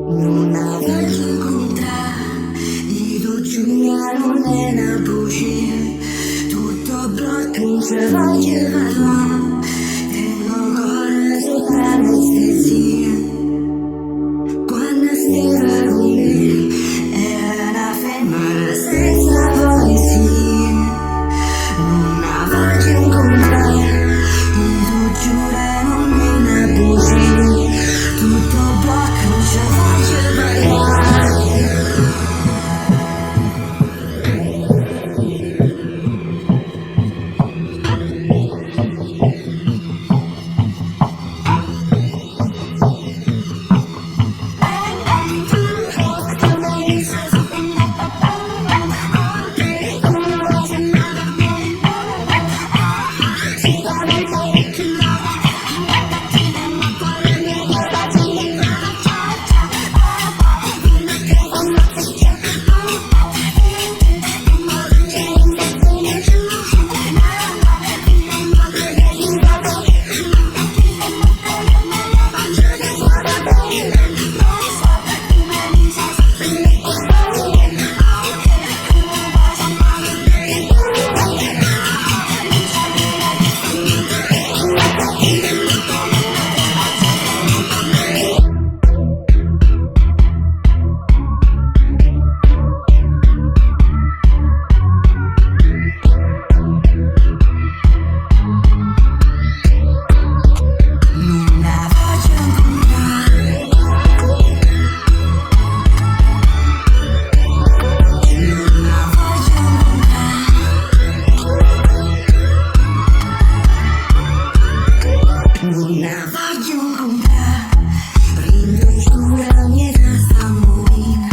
Una voglio incontrare, io giuro non è una bugia, tutto blocco non ci voglio parlare, tengo ancora sotto anestesia, quando stava con me, era una femmina senza poesia, una voglio incontrare, io giuro non è una bugia, tutto blocco non ci voglio parlare. Una voglio incontrare, rindo giù la mia testa morina,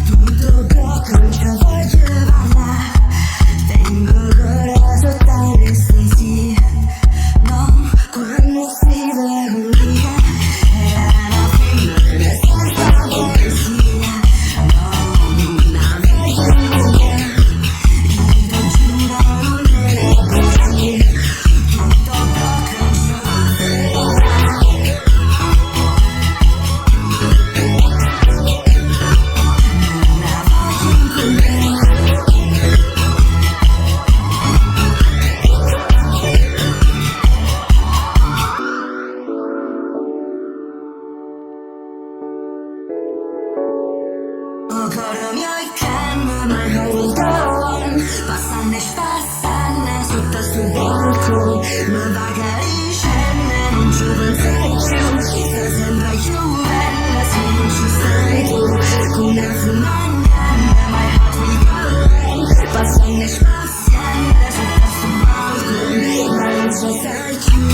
tutto blocco non ci voglio parlare, tengo ancora sotto anestesia, no, quando scrivo con via, era una femmina senza poesia, no, una voglio incontrare, rindo giù non è una bugia, tutto blocco non ci voglio. Ancora mi hai calma, ma hold on, passane spassane sotto sul balcone, ma magari scende, non ci pensai più, sta sempre più bella se non ci stai tu, con una fumagna, my heart will go away, passane spassane sotto sul balcone, ma non ci stai più.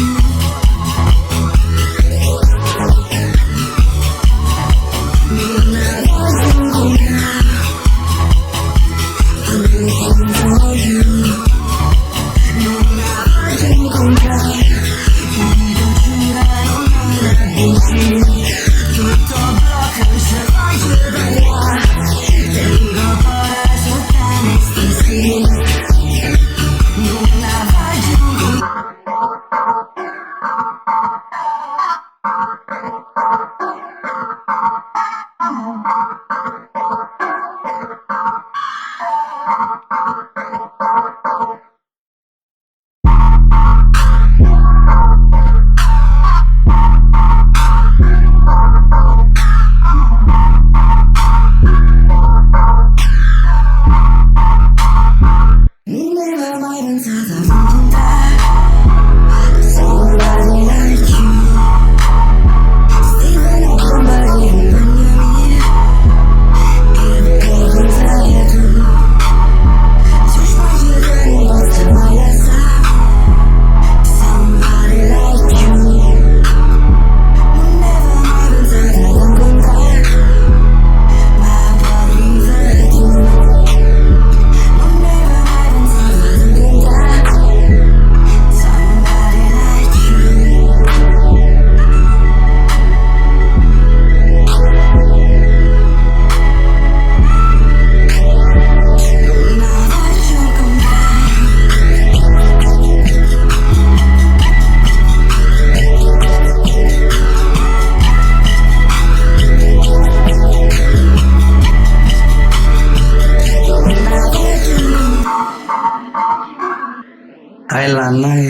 bailan ay